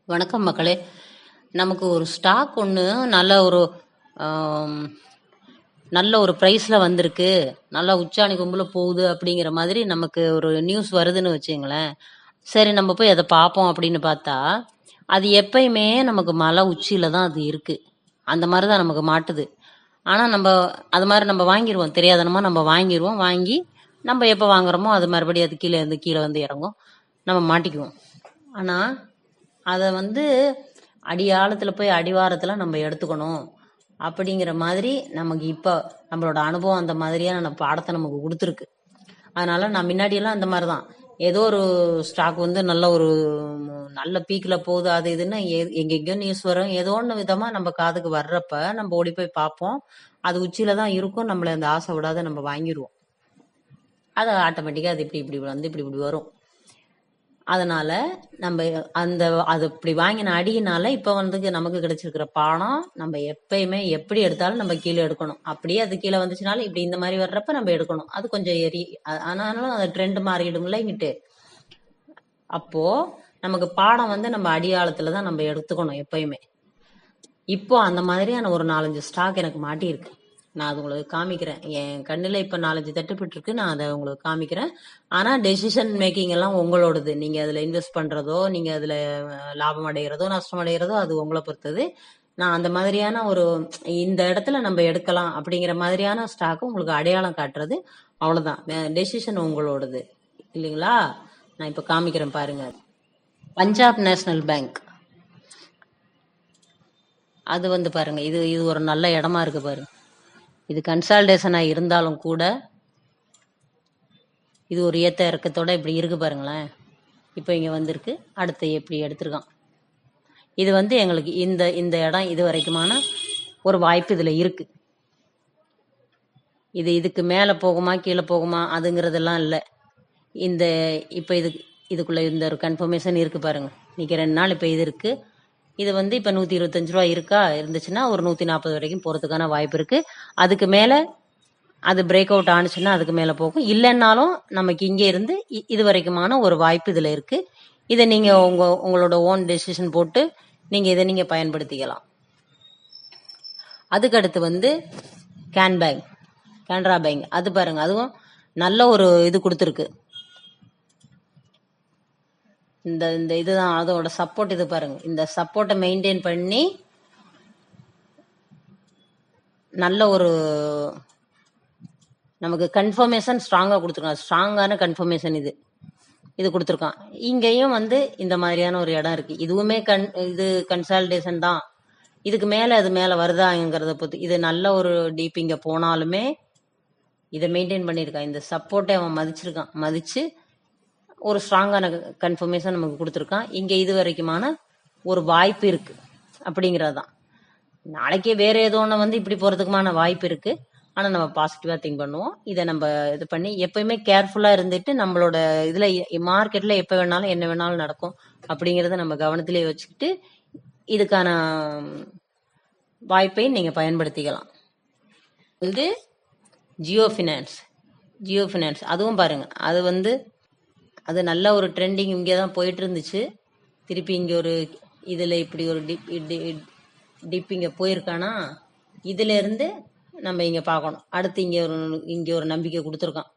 வணக்கம் மக்களே. நமக்கு ஒரு ஸ்டாக் ஒன்று ஆம், நல்ல ஒரு ப்ரைஸில் வந்திருக்கு, நல்லா உச்சாணி கொம்பில் போகுது அப்படிங்கிற மாதிரி நமக்கு ஒரு நியூஸ் வருதுன்னு வச்சுங்களேன். சரி, நம்ம போய் அதை பார்ப்போம் அப்படின்னு பார்த்தா, அது எப்பயுமே நமக்கு மலை உச்சியில் தான் அது இருக்குது. அந்த மாதிரி தான் நமக்கு மாட்டுது. ஆனால் அது மாதிரி நம்ம வாங்கிடுவோம், தெரியாதனமா நம்ம வாங்கிடுவோம். வாங்கி நம்ம எப்போ வாங்குறோமோ அது மறுபடியும் அது கீழே வந்து இறங்கும், நம்ம மாட்டிக்குவோம். ஆனால் அதை அடியாழத்தில் போய் அடிவாரத்தில் நம்ம எடுத்துக்கணும் அப்படிங்கிற மாதிரி நமக்கு இப்போ நம்மளோட அனுபவம் அந்த மாதிரியான பாடத்தை நமக்கு கொடுத்துருக்கு. அதனால நான் முன்னாடியெல்லாம் அந்த மாதிரி தான், ஏதோ ஒரு ஸ்டாக் நல்ல பீக்கில் போகுது அது இதுன்னு எங்கெங்கயோ நியூஸ் வரும், ஏதோ ஒன்று விதமாக நம்ம காதுக்கு வர்றப்ப நம்ம ஓடி போய் பார்ப்போம். அது உச்சியில தான் இருக்கும், நம்மளை அந்த ஆசை விடாத நம்ம வாங்கிடுவோம். அது ஆட்டோமேட்டிக்காக அது இப்படி இப்படி இப்படி வரும். அதனால நம்ம அது இப்படி வாங்கின அடியினால இப்ப நமக்கு கிடைச்சிருக்கிற பாடம், நம்ம எப்பயுமே எப்படி எடுத்தாலும் நம்ம கீழே எடுக்கணும். அப்படியே அது கீழே வந்துச்சுனாலும் இப்படி இந்த மாதிரி வர்றப்ப நம்ம எடுக்கணும். அது கொஞ்சம் ஆனாலும் அது ட்ரெண்ட் மாறிடுங்களா இங்கிட்டு. அப்போ நமக்கு பாடம் நம்ம அடியாளத்துல தான் நம்ம எடுத்துக்கணும் எப்பயுமே. இப்போ அந்த மாதிரியான ஒரு 4-5 ஸ்டாக் எனக்கு மாட்டியிருக்கு. நான் அது உங்களுக்கு காமிக்கிறேன். என் கண்ணுல இப்ப 4-5 தட்டுப்பட்டு இருக்கு, நான் அதை உங்களுக்கு காமிக்கிறேன். ஆனா டெசிஷன் மேக்கிங் எல்லாம் உங்களோடது. நீங்க அதுல இன்வெஸ்ட் பண்றதோ, நீங்க அதுல லாபம் அடைகிறதோ நஷ்டம் அடைகிறதோ அது உங்களை பொறுத்தது. நான் அந்த மாதிரியான இந்த இடத்துல நம்ம எடுக்கலாம் அப்படிங்கிற மாதிரியான ஸ்டாக் உங்களுக்கு அடையாளம் காட்டுறது, அவ்வளவுதான். டெசிஷன் உங்களோடது இல்லைங்களா. நான் இப்ப காமிக்கிறேன் பாருங்க. பஞ்சாப் நேஷனல் பேங்க், அது பாருங்க, இது ஒரு நல்ல இடமா இருக்கு பாருங்க. இது கன்சால்டேஷனா இருந்தாலும் கூட இது ஒரு ஏத்த இறக்கத்தோட இப்படி இருக்கு பாருங்களேன். இப்போ இங்க வந்திருக்கு, அடுத்து எப்படி எடுத்திருக்கான். இது எங்களுக்கு இந்த இடம் இது வரைக்குமான ஒரு வாய்ப்பு இதுல இருக்கு. இதுக்கு மேல போகுமா கீழே போகுமா அதுங்கிறதெல்லாம் இல்லை. இப்போ இதுக்குள்ள இந்த ஒரு கன்ஃபர்மேஷன் இருக்கு பாருங்க. இன்னைக்கு 2 நாள் இப்போ இது இருக்கு. இது இப்போ 125 ரூபா இருக்கா, இருந்துச்சுன்னா ஒரு 140 வரைக்கும் போறதுக்கான வாய்ப்பு இருக்கு. அதுக்கு மேல அது பிரேக் அவுட் ஆனிச்சுன்னா அதுக்கு மேல போகும். இல்லைன்னாலும் நமக்கு இங்கே இருந்து இது வரைக்குமான ஒரு வாய்ப்பு இதுல இருக்கு. இதை நீங்க உங்களோட ஓன் டெசிஷன் போட்டு நீங்க பயன்படுத்திக்கலாம். அதுக்கு அடுத்து கேனரா பேங்க், அது பாருங்க, அதுவும் நல்ல ஒரு இது கொடுத்துருக்கு. இந்த இதுதான் அதோட சப்போர்ட். இது பாருங்க, இந்த சப்போர்ட்டை மெயின்டைன் பண்ணி நல்ல ஒரு நமக்கு கன்ஃபர்மேஷன் ஸ்ட்ராங்கா கொடுத்துருக்கான். ஸ்ட்ராங்கான கன்ஃபர்மேஷன் இது கொடுத்துருக்கான். இங்கேயும் இந்த மாதிரியான ஒரு இடம் இருக்கு. இதுவுமே இது கன்சால்டேஷன் தான். இதுக்கு மேல அது மேல வருதாங்கிறத பொறுத்து. இது நல்ல ஒரு டீப்பிங்க போனாலுமே இதை மெயின்டைன் பண்ணியிருக்கான். இந்த சப்போர்ட்டை அவன் மதிச்சு ஒரு ஸ்ட்ராங்கான கன்ஃபர்மேஷன் நமக்கு கொடுத்துருக்கான். இங்க இது வரைக்குமான ஒரு வாய்ப்பு இருக்கு அப்படிங்கறதுதான். நாளைக்கே வேற ஏதோ ஒண்ணு இப்படி போறதுக்குமான வாய்ப்பு இருக்கு. ஆனா நம்ம பாசிட்டிவா திங்க் பண்ணுவோம். இதை நம்ம இது பண்ணி எப்பயுமே கேர்ஃபுல்லா இருந்துட்டு நம்மளோட இதுல மார்க்கெட்ல எப்ப வேணாலும் என்ன வேணாலும் நடக்கும் அப்படிங்கறத நம்ம கவனத்திலே வச்சுக்கிட்டு இதுக்கான வாய்ப்பை நீங்க பயன்படுத்திக்கலாம். ஜியோ ஃபினான்ஸ் அதுவும் பாருங்க, அது நல்ல ஒரு ட்ரெண்டிங் இங்கேதான் போயிட்டு இருந்துச்சு. திருப்பி இங்க ஒரு இதுல இப்படி ஒரு டிப் இங்க போயிருக்கானா, இதுல இருந்து நம்ம இங்க பார்க்கணும். அடுத்து இங்க ஒரு நம்பிக்கை கொடுத்துருக்கான்,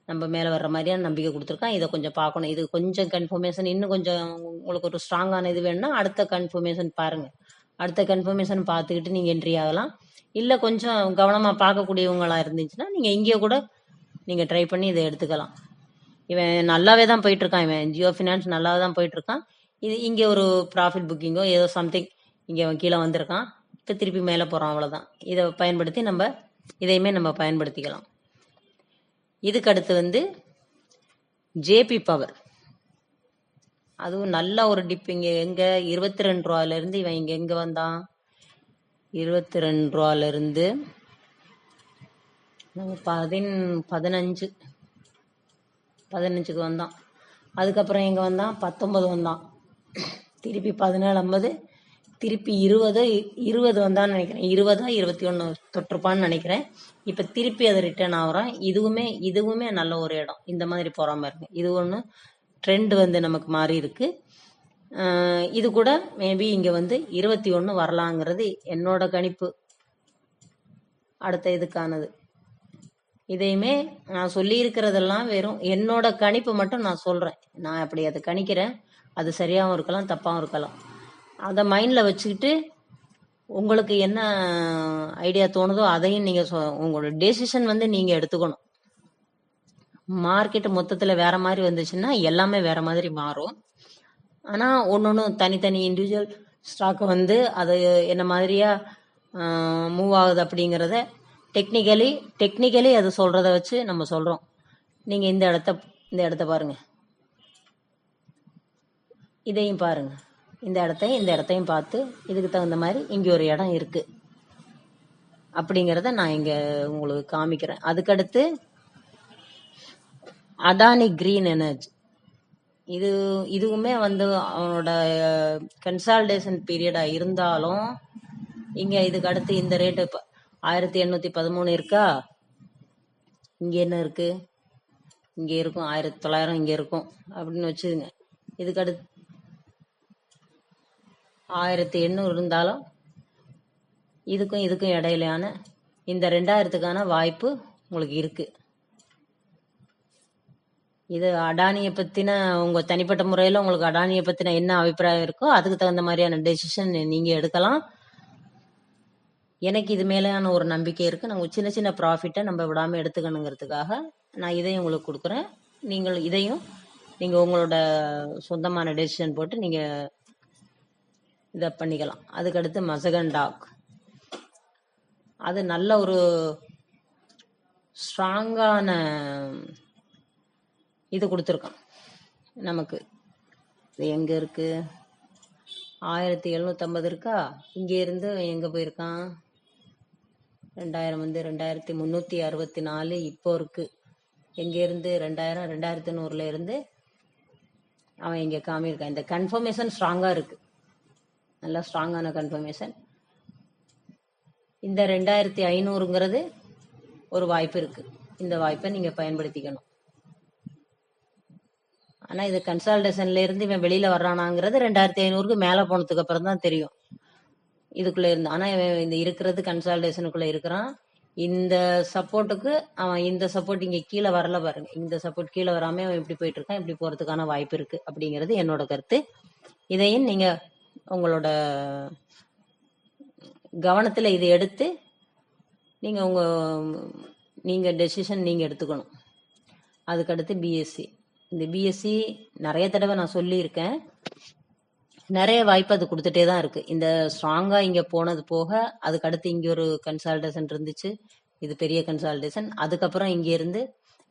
நம்ம மேல வர்ற மாதிரியான நம்பிக்கை கொடுத்துருக்கான். இதை கொஞ்சம் பார்க்கணும். இது கொஞ்சம் கன்ஃபர்மேஷன், இன்னும் கொஞ்சம் உங்களுக்கு ஒரு ஸ்ட்ராங்கான இது வேணும்னா அடுத்த கன்ஃபர்மேஷன் பாருங்க. அடுத்த கன்ஃபர்மேஷன் பார்த்துக்கிட்டு நீங்க என்ட்ரி ஆகலாம். இல்ல கொஞ்சம் கவனமா பார்க்கக்கூடியவங்களா இருந்துச்சுன்னா நீங்க இங்கே கூட நீங்க ட்ரை பண்ணி இதை எடுத்துக்கலாம். இவன் நல்லாவே தான் போயிட்டு இருக்கான். இவன் ஜியோ ஃபினான்ஸ் நல்லாவே தான் போயிட்டு இருக்கான். இங்க ஒரு ப்ராஃபிட் புக்கிங்கோ ஏதோ சம்திங் இங்க அவன் கீழே வந்திருக்கான். இப்ப திருப்பி மேல போறான், அவ்வளவுதான். இதை பயன்படுத்தி இதையுமே நம்ம பயன்படுத்திக்கலாம். இதுக்கு அடுத்து ஜேபி பவர், அதுவும் நல்ல ஒரு டிப். இங்க எங்க 22 ரூபாயில இருந்து இவன் இங்க எங்க வந்தான், 22 ரூபாயில இருந்து 15க்கு வந்தான். அதுக்கப்புறம் எங்க வந்தான், 19 வந்தான். திருப்பி 17, திருப்பி 20 வந்தான்னு நினைக்கிறேன். 20-21 தொற்றுப்பான்னு நினைக்கிறேன். இப்ப திருப்பி அதை ரிட்டர்ன் ஆகுறான். இதுவுமே நல்ல ஒரு இடம். இந்த மாதிரி போற மாதிரி இருக்கு. இது ஒண்ணு ட்ரெண்ட் நமக்கு மாறி இருக்கு. இது கூட மேபி இங்க வந்து 21 வரலாங்கிறது என்னோட கணிப்பு. அடுத்த இதுக்கானது இதையுமே நான் சொல்லி இருக்கிறதெல்லாம் வெறும் என்னோட கணிப்பு மட்டும் நான் சொல்றேன். நான் அப்படி அதை கணிக்கிறேன். அது சரியாகவும் இருக்கலாம், தப்பாகவும் இருக்கலாம். அதை மைண்ட்ல வச்சுக்கிட்டு உங்களுக்கு என்ன ஐடியா தோணுதோ அதையும் நீங்க உங்களோட டெசிஷன் வந்து நீங்க எடுத்துக்கணும். மார்க்கெட் மொத்தத்துல வேற மாதிரி வந்துச்சுன்னா எல்லாமே வேற மாதிரி மாறும். ஆனா ஒன்னொன்னு தனித்தனி இண்டிவிஜுவல் ஸ்டாக் வந்து அது என்ன மாதிரியா மூவ் ஆகுது அப்படிங்கிறத டெக்னிக்கலி அது சொல்றத வச்சு நம்ம சொல்றோம். நீங்க இந்த இடத்த பாருங்க, இதையும் பாருங்க, இந்த இடத்தையும் பார்த்து இதுக்கு தகுந்த மாதிரி இங்க ஒரு இடம் இருக்கு அப்படிங்கிறத நான் இங்க உங்களுக்கு காமிக்கிறேன். அதுக்கடுத்து அடானி கிரீன் எனர்ஜி, இதுவுமே வந்து அவனோட கன்சால்டேஷன் பீரியடா இருந்தாலும் இங்க இதுக்கு அடுத்து இந்த ரேட்டு 1813 இருக்கா. இங்க என்ன இருக்கு, இங்க இருக்கும் 1900 இங்க இருக்கும் அப்படின்னு வச்சுதுங்க. இதுக்கு அடுத்து 1800 இருந்தாலும் இதுக்கும் இடையிலான இந்த 2000க்கான வாய்ப்பு உங்களுக்கு இருக்கு. இது அடானியை பத்தின உங்க தனிப்பட்ட முறையில உங்களுக்கு அடானியை பத்தின என்ன அபிப்பிராயம் இருக்கோ அதுக்கு தகுந்த மாதிரியான டெசிஷன் நீங்க எடுக்கலாம். எனக்கு இது மேலான ஒரு நம்பிக்கை இருக்கு. நம்ம சின்ன சின்ன ப்ராஃபிட்டை நம்ம விடாம எடுத்துக்கணுங்கிறதுக்காக நான் இதையும் உங்களுக்கு கொடுக்குறேன். இதையும் நீங்க உங்களோட சொந்தமான டெசிஷன் போட்டு நீங்க இதை பண்ணிக்கலாம். அதுக்கடுத்து மசகன் டாக், அது நல்ல ஒரு ஸ்ட்ராங்கான இது கொடுத்துருக்கான் நமக்கு. இது எங்க இருக்கு, 1750 இருக்கா. இங்க இருந்து எங்க போயிருக்கான், 2000 வந்து 2364 இப்போ இருக்கு. எங்க இருந்து 2000 2100ல இருந்து அவன் இங்க காமியிருக்கான். இந்த கன்ஃபர்மேஷன் ஸ்ட்ராங்கா இருக்கு, நல்லா ஸ்ட்ராங்கான கன்ஃபர்மேஷன். இந்த 2500ங்கிறது ஒரு வாய்ப்பு இருக்கு. இந்த வாய்ப்பை நீங்க பயன்படுத்திக்கணும். ஆனா இது கன்சால்டேஷன்ல இருந்து இவன் வெளியில வர்றானாங்கிறது 2500க்கு மேல போனதுக்கு அப்புறம் தான் தெரியும் இதுக்குள்ள இருந்து. ஆனா இவன் இந்த இருக்கிறது கன்சால்டேஷனுக்குள்ள இருக்கிறான். இந்த சப்போர்ட்டுக்கு அவன் இந்த சப்போர்ட் இங்க கீழே வரல பாருங்க, இந்த சப்போர்ட் கீழே வராம அவன் இப்படி போயிட்டு இருக்கான். இப்படி போறதுக்கான வாய்ப்பு இருக்கு அப்படிங்கிறது என்னோட கருத்து. இதையும் நீங்க உங்களோட கவனத்துல இதை எடுத்து நீங்க டெசிஷன் நீங்க எடுத்துக்கணும். அதுக்கடுத்து பிஎஸ்சி, இந்த பிஎஸ்சி நிறைய தடவை நான் சொல்லியிருக்கேன். நிறைய வாய்ப்பு அது கொடுத்துட்டே தான் இருக்கு. இந்த ஸ்ட்ராங்கா இங்க போனது போக அதுக்கடுத்து இங்க ஒரு கன்சால்டேஷன் இருந்துச்சு, இது பெரிய கன்சால்டேஷன். அதுக்கப்புறம் இங்க இருந்து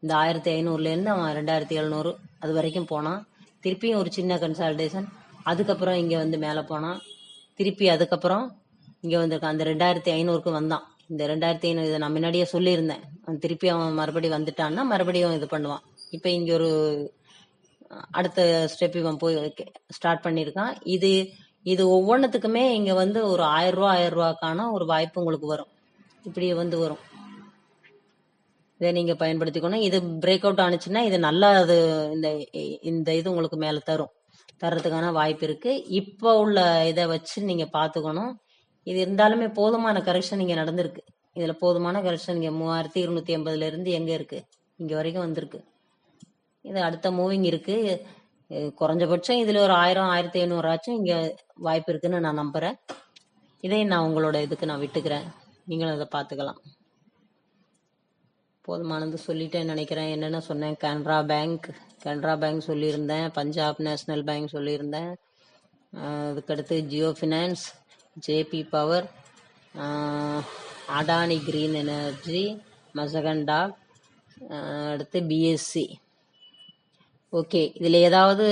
இந்த 1500ல இருந்து அவன் 2700 அது வரைக்கும் போனான். திருப்பியும் ஒரு சின்ன கன்சால்டேஷன், அதுக்கப்புறம் இங்க வந்து மேல போனான். திருப்பி அதுக்கப்புறம் இங்க வந்திருக்கான், அந்த 2500க்கு வந்தான். இந்த 2500 இதை நான் முன்னாடியே சொல்லியிருந்தேன். திருப்பி அவன் மறுபடியும் வந்துட்டான்னா மறுபடியும் இது பண்ணுவான். இப்ப இங்க ஒரு அடுத்த ஸ்டெப் இவன் போய் ஸ்டார்ட் பண்ணிருக்கான். இது ஒவ்வொன்றுத்துக்குமே இங்க வந்து ஒரு 1000 ரூபாய்க்கான ஒரு வாய்ப்பு உங்களுக்கு வரும். இப்படி வந்து வரும். இதை நீங்க பயன்படுத்திக்கணும். இது பிரேக் அவுட் ஆனிச்சுன்னா இது நல்லா இந்த இது உங்களுக்கு மேல தர்றதுக்கான வாய்ப்பு இருக்கு. இப்போ உள்ள இதை வச்சு நீங்க பாத்துக்கணும். இது இருந்தாலுமே போதுமான கரெக்ஷன் இங்க நடந்திருக்கு. இதுல போதுமான கரெக்ஷன் இங்க 3280ல இருந்து எங்க இருக்கு, இங்க வரைக்கும் வந்திருக்கு. இது அடுத்த மூவிங் இருக்கு. குறைஞ்சபட்சம் இதுல ஒரு 1000 1500 ஆச்சும் இங்க வாய்ப்பு இருக்குன்னு நான் நம்புறேன். இதை நான் உங்களோட இதுக்கு நான் விட்டுக்கிறேன், நீங்களும் அதை பார்த்துக்கலாம். போதுமானது சொல்லிட்டேன்னு நினைக்கிறேன். என்னென்ன சொன்னேன், கனரா பேங்க் சொல்லியிருந்தேன், பஞ்சாப் நேஷனல் பேங்க் சொல்லியிருந்தேன். அதுக்கடுத்து Jio finance, JP power, Adani green energy, Mazagon dock, அடுத்து பிஎஸ்சி. ஓகே, இதுல ஏதாவது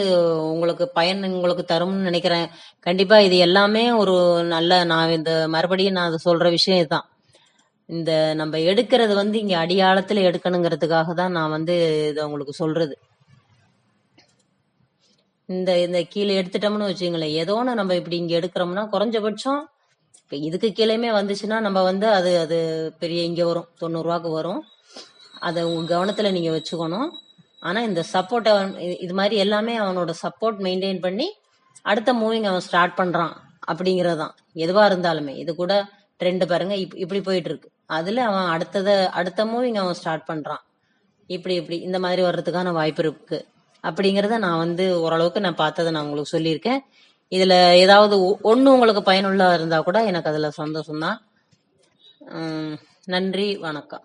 உங்களுக்கு தரும்னு நினைக்கிறேன். கண்டிப்பா இது எல்லாமே ஒரு நல்ல, நான் மறுபடியும் நான் சொல்ற விஷயம் இதுதான். இந்த நம்ம எடுக்கிறது வந்து இங்க அடியாளத்துல எடுக்கணுங்கிறதுக்காக தான் நான் இதை உங்களுக்கு சொல்றது. இந்த கீழே எடுத்துட்டோம்னு வச்சுங்களேன், ஏதோ ஒன்று நம்ம இப்படி இங்க எடுக்கிறோம்னா குறைஞ்சபட்சம் இப்ப இதுக்கு கீழேயுமே வந்துச்சுன்னா நம்ம அது பெரிய இங்க வரும் 90 ரூபாய்க்கு வரும். அதை உங்க கவனத்துல நீங்க வச்சுக்கணும். ஆனா இந்த சப்போர்ட் இது மாதிரி எல்லாமே அவனோட சப்போர்ட் மெயின்டைன் பண்ணி அடுத்த மூவிங் அவன் ஸ்டார்ட் பண்றான் அப்படிங்கிறது தான். எதுவா இருந்தாலுமே இது கூட ட்ரெண்ட் பாருங்க இப்படி போயிட்டு இருக்கு. அதுல அவன் அடுத்த மூவிங் அவன் ஸ்டார்ட் பண்றான். இப்படி இந்த மாதிரி வர்றதுக்கான வாய்ப்பு இருக்கு அப்படிங்கறத நான் ஓரளவுக்கு நான் பார்த்ததை நான் உங்களுக்கு சொல்லியிருக்கேன். இதுல ஏதாவது ஒண்ணு உங்களுக்கு பயனுள்ள இருந்தா கூட எனக்கு அதுல சந்தோஷம் தான். நன்றி, வணக்கம்.